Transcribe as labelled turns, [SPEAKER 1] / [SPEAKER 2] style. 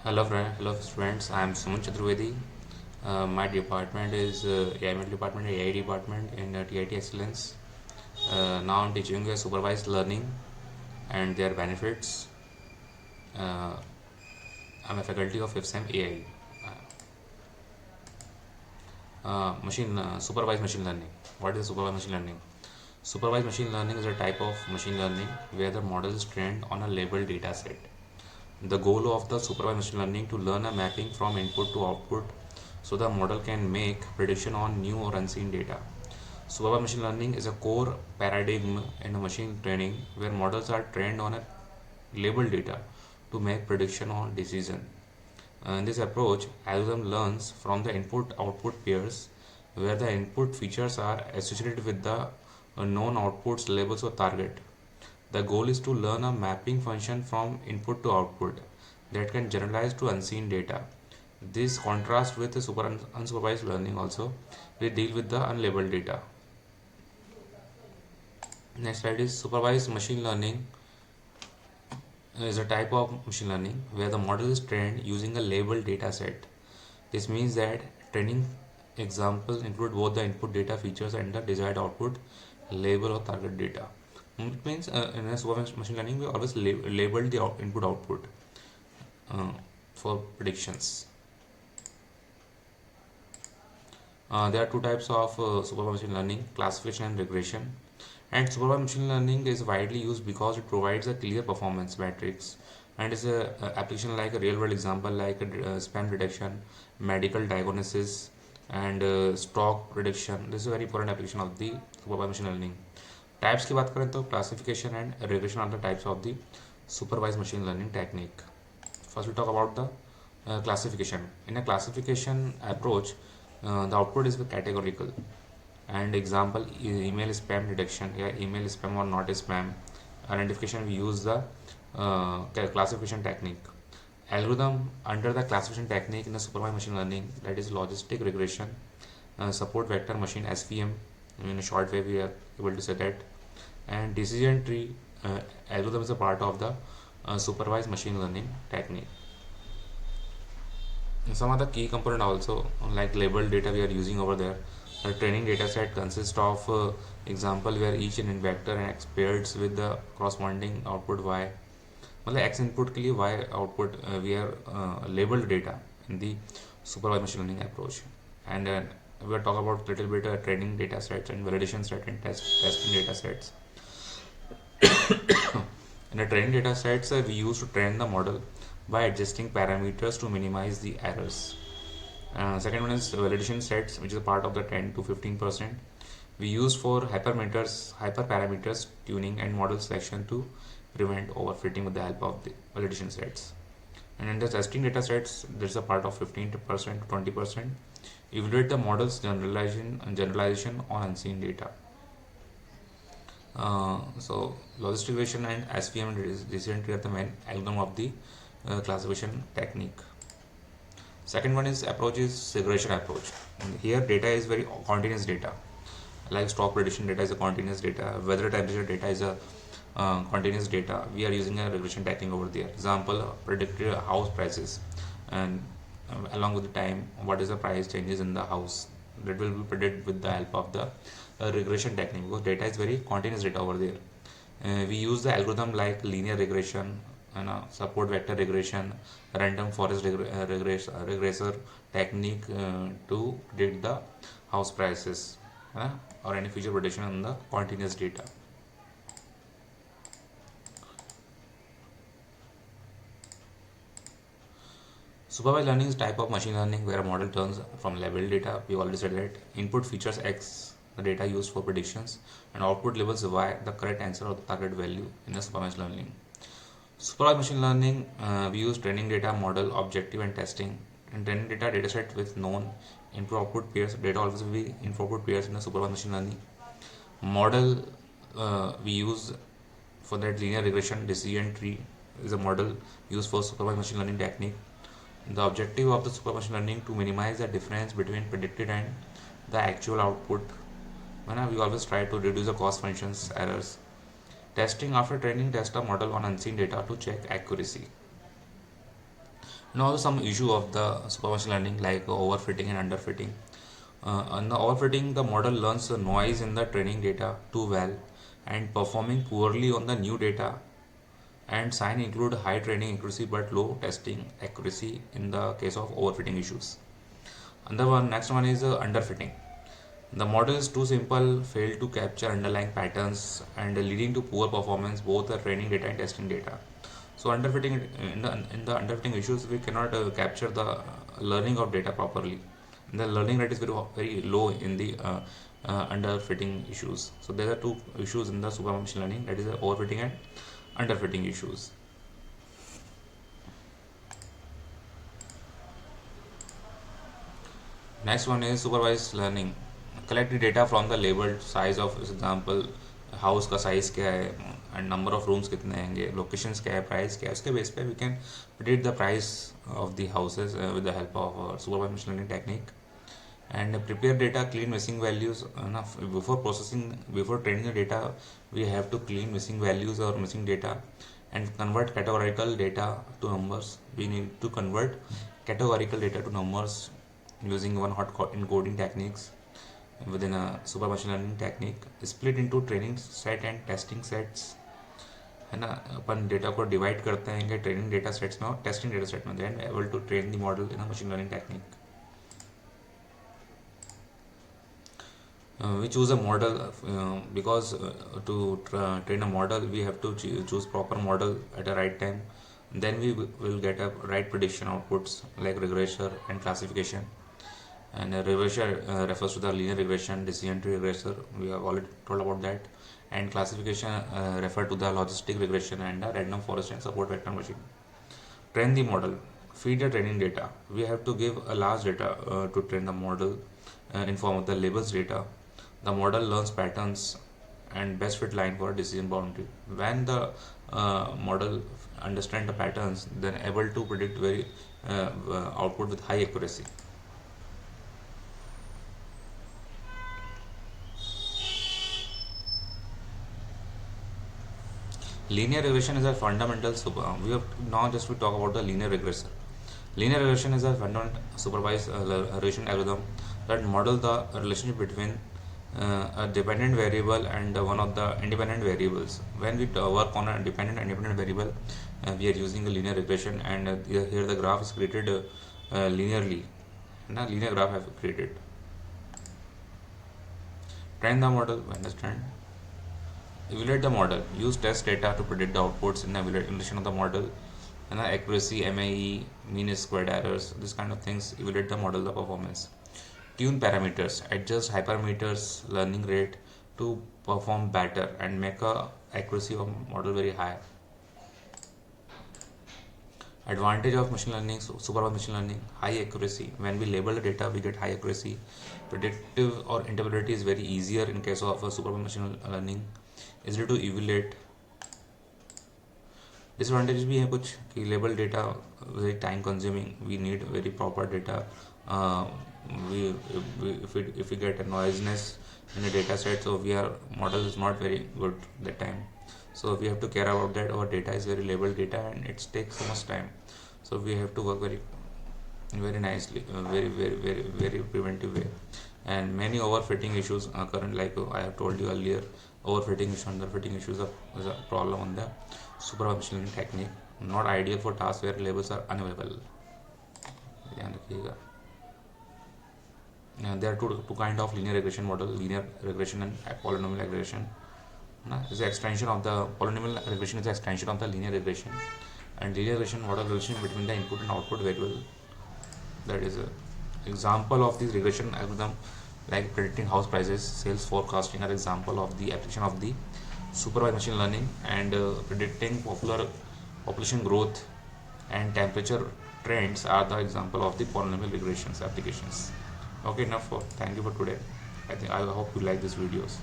[SPEAKER 1] Hello friends. I am Suman Chaturvedi. My department is AIML department, AI department in TIT Excellence. Now I'm teaching supervised learning and their benefits. Uh, I'm a faculty of FSM AI. Supervised machine learning. What is supervised machine learning? Supervised machine learning is a type of machine learning where the model is trained on a labeled data set. The goal of the supervised machine learning to learn a mapping from input to output so the model can make prediction on new or unseen data. Supervised machine learning is a core paradigm in machine training where models are trained on a labeled data to make prediction on decision. In this approach, algorithm learns from the input-output pairs where the input features are associated with the known outputs labels or target. The goal is to learn a mapping function from input to output that can generalize to unseen data. This contrasts with the unsupervised learning also. We deal with the unlabeled data. Next slide is supervised machine learning is a type of machine learning where the model is trained using a labeled data set. This means that training examples include both the input data features and the desired output label or target data. It means in a supervised machine learning we always label the input output for predictions. There are two types of supervised machine learning: classification and regression. And supervised machine learning is widely used because it provides a clear performance metrics and is a application like a real world example like spam detection, medical diagnosis, and stock prediction. This is a very important application of the supervised machine learning. Types की बात करें तो classification and regression are the types of the supervised machine learning technique. First we talk about the classification. In a classification approach, the output is categorical. And example email spam detection, yeah, email spam or not spam identification. We use the classification technique. Algorithm under the classification technique in the supervised machine learning, that is logistic regression, support vector machine SVM. In a short way, we are able to say that. And decision tree algorithm is a part of the supervised machine learning technique. And some other key component also like labeled data we are using over there. The training data set consists of example where each in vector and x pairs with the corresponding output y. मतलब x input के लिए y output we are labeled data in the supervised machine learning approach. And we will talk about little bit training data sets and validation set and testing data sets. In the training data sets, we use to train the model by adjusting parameters to minimize the errors. Second one is validation sets, which is a part of the 10 to 15%. We use for hyperparameters tuning and model selection to prevent overfitting with the help of the validation sets. And in the testing data sets, there's a part of 15% to 20%. Evaluate the model's generalization on unseen data. So logistic regression and SVM decision tree are the main algorithm of the classification technique. Second one is approach is regression approach. And here data is very continuous data. Like stock prediction data is a continuous data, weather temperature data is a continuous data. We are using a regression technique over there. Example, predicted house prices, and along with the time, what is the price changes in the house. That will be predicted with the help of the regression technique because data is very continuous data over there. We use the algorithm like linear regression and support vector regression, random forest regressor technique to predict the house prices or any future prediction on the continuous data. Supervised learning is type of machine learning where a model turns from labeled data. We already said that input features X, the data used for predictions, and output labels Y, the correct answer or the target value in the supervised learning. Supervised machine learning, we use training data, model, objective, and testing. In training data, dataset with known input-output pairs. Data always will be input-output pairs in the supervised machine learning. Model, we use for that linear regression. Decision tree is a model used for supervised machine learning technique. The objective of the supervised machine learning to minimize the difference between predicted and the actual output. We always try to reduce the cost functions errors. Testing, after training, test a model on unseen data to check accuracy. Now some issue of the supervised learning like overfitting and underfitting. On the overfitting, the model learns the noise in the training data too well and performing poorly on the new data. And sign include high training accuracy but low testing accuracy in the case of overfitting issues. Another one, next one is underfitting. The model is too simple, failed to capture underlying patterns, and leading to poor performance both the training data and testing data. So underfitting in the underfitting issues, we cannot capture the learning of data properly. The learning rate is very low in the underfitting issues. So there are two issues in the supervised machine learning, that is overfitting and underfitting issues. Next one is supervised learning. Collect the data from the labeled size of example, house का size क्या है and number of rooms कितने होंगे, locations क्या है, price क्या है, उसके बेस पे we can predict the price of the houses with the help of supervised machine learning technique. And prepare data, clean missing values. Before processing, before training the data, we have to clean missing values or missing data and convert categorical data to numbers. We need to convert categorical data to numbers using one hot encoding techniques within a super machine learning technique. Split into training set and testing sets, है ना. अपन data को divide करते हैं कि training data sets में और testing data set में, then able to train the model in a machine learning technique. We choose a model because to train a model we have to choose proper model at a right time. Then we will get a right prediction outputs like regression and classification. And regression refers to the linear regression, decision tree regressor, we have already told about that. And classification refer to the logistic regression and the random forest and support vector machine. Train the model, feed the training data. We have to give a large data to train the model in form of the labels data. The model learns patterns and best fit line for decision boundary. When the model understand the patterns, then able to predict very output with high accuracy. Linear regression is a fundamental we have now just we talk about the linear regressor. Linear regression is a fundamental supervised regression algorithm that model the relationship between a dependent variable and one of the independent variables. When we work on a dependent and independent variable, we are using a linear regression, and here the graph is created linearly. Now linear graph have created. Train the model, understand. Evaluate the model. Use test data to predict the outputs in the evaluation of the model. And accuracy, MAE, mean squared errors, this kind of things. Evaluate the model, the performance. Tune parameters. Adjust hypermeters, learning rate to perform better and make a accuracy of model very high. Advantage of machine learning, supervised machine learning, high accuracy. When we label the data, we get high accuracy. Predictive or interpretability is very easier in case of supervised machine learning. Easy to evaluate. Disadvantages भी हैं कुछ कि label data very time consuming. We need very proper data. If we get a noisiness in the data set, so model is not very good that time. So we have to care about that. Our data is very labeled data and it takes so much time. So we have to work very nicely, very preventive way. And many overfitting issues occur, like I have told you earlier. Overfitting issues, underfitting issues is a problem on the supervised machine learning technique. Not ideal for tasks where labels are unavailable. ध्यान रखिएगा. There are two kind of linear regression model: linear regression and polynomial regression. Is the extension of the polynomial regression is the extension of the linear regression, and linear regression model relation between the input and output variable. That is a example of this regression algorithm, like predicting house prices, sales forecasting are example of the application of the supervised machine learning, and predicting population growth and temperature trends are the example of the polynomial regressions applications. Okay, enough for thank you for today. I hope you like these videos.